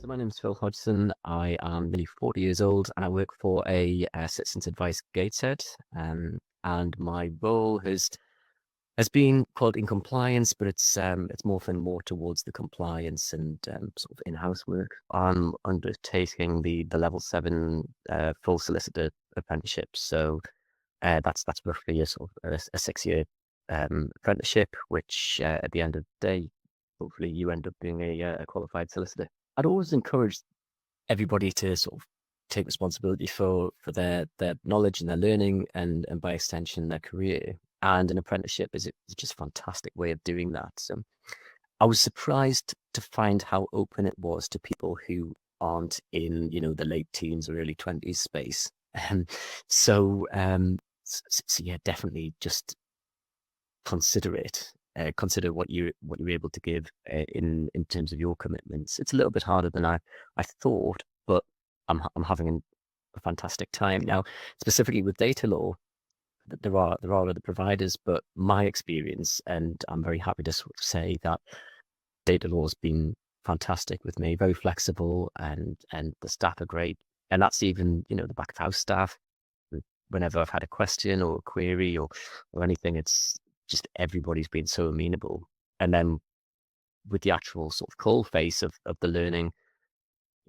So my name is Phil Hodgson. I am nearly 40 years old and I work for a citizens advice Gateshead. And my role has been quality and compliance, but it's morphing more towards the compliance and sort of in-house work. I'm undertaking the level 7 full solicitor apprenticeship. So that's roughly a sort of a 6-year apprenticeship, which at the end of the day, hopefully you end up being a qualified solicitor. I'd always encourage everybody to sort of take responsibility for their knowledge and their learning and by extension their career. And an apprenticeship is just a fantastic way of doing that. So I was surprised to find how open it was to people who aren't in, the late teens or early 20s space. Um, so yeah, definitely just consider it. Consider what you're able to give in terms of your commitments. It's a little bit harder than I thought, but I'm having a fantastic time now. Specifically with Datalaw, there are other providers, but my experience, and I'm very happy to sort of say that Datalaw's been fantastic with me, very flexible, and the staff are great, and that's even the back of house staff. Whenever I've had a question or a query or anything, it's just everybody's been so amenable. And then with the actual sort of cold face of the learning,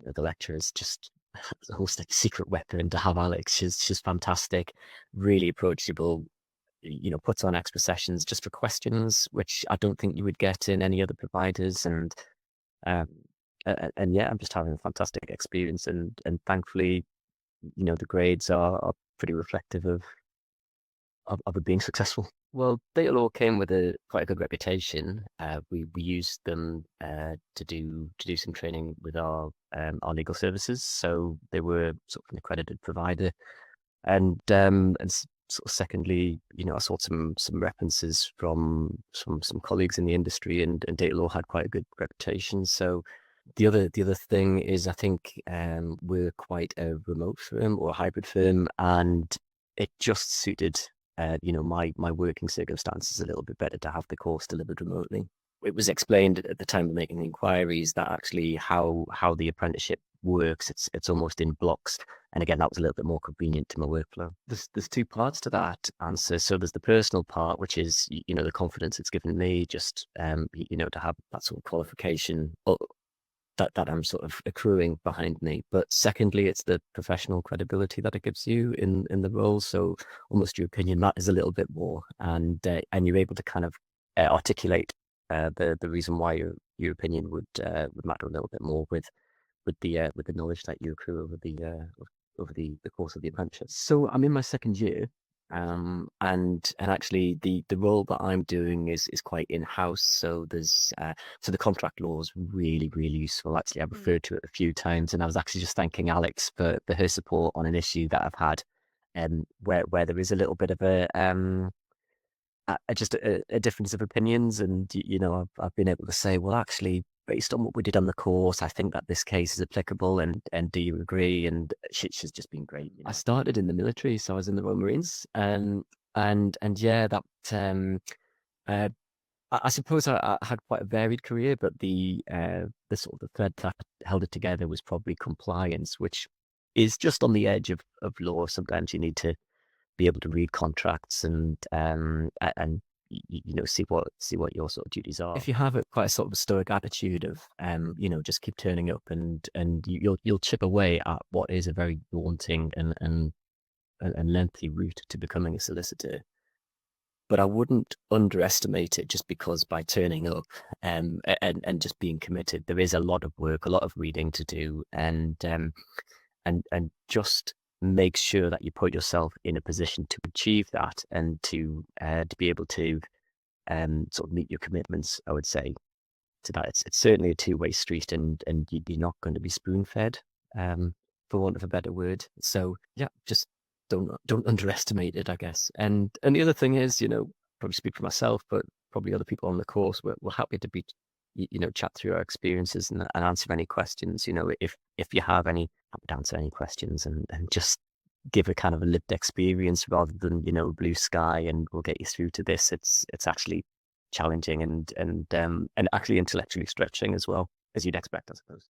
the lecture is just almost like a secret weapon to have. Alex, she's fantastic, really approachable, puts on extra sessions just for questions, which I don't think you would get in any other providers. Um, and yeah, I'm just having a fantastic experience, and thankfully, the grades are pretty reflective of it being successful. Well, Datalaw came with quite a good reputation. We used them to do some training with our legal services, so they were sort of an accredited provider. And sort of secondly, I saw some references from some colleagues in the industry, and Datalaw had quite a good reputation. So the other thing is, I think we're quite a remote firm or a hybrid firm, and it just suited my working circumstances a little bit better to have the course delivered remotely. It was explained at the time of making the inquiries that actually how the apprenticeship works, it's almost in blocks. And again, that was a little bit more convenient to my workflow. There's two parts to that answer. So there's the personal part, which is the confidence it's given me just to have that sort of qualification that I'm sort of accruing behind me. But secondly, it's the professional credibility that it gives you in the role. So almost your opinion matters a little bit more, and you're able to kind of articulate the reason why your opinion would matter a little bit more with the knowledge that you accrue over the course of the apprenticeship. So I'm in my second year. And actually the role that I'm doing is quite in-house. So there's so the contract law is really, really useful. Actually, I've referred to it a few times, and I was actually just thanking Alex for her support on an issue that I've had, where there is a little bit of a difference of opinions, and I've been able to say, well, actually, based on what we did on the course, I think that this case is applicable, and do you agree? And she's just been great. I started in the military, so I was in the Royal Marines, and yeah, that uh, I suppose I had quite a varied career, but the sort of the thread that held it together was probably compliance, which is just on the edge of law. Sometimes you need to be able to read contracts and see what your sort of duties are. If you have quite a sort of a stoic attitude of just keep turning up, and you'll chip away at what is a very daunting and lengthy route to becoming a solicitor. But I wouldn't underestimate it just because by turning up and just being committed, there is a lot of work, a lot of reading to do, and just make sure that you put yourself in a position to achieve that and to be able to sort of meet your commitments. I would say to that it's certainly a two-way street, and you're not going to be spoon-fed, for want of a better word. So yeah, just don't underestimate it, I guess. And the other thing is, probably speak for myself, but probably other people on the course, we're happy to be chat through our experiences and answer any questions. If you have any, happy to answer any questions, and just give a kind of a lived experience rather than blue sky and we'll get you through to this. It's actually challenging and actually intellectually stretching as well, as you'd expect, I suppose.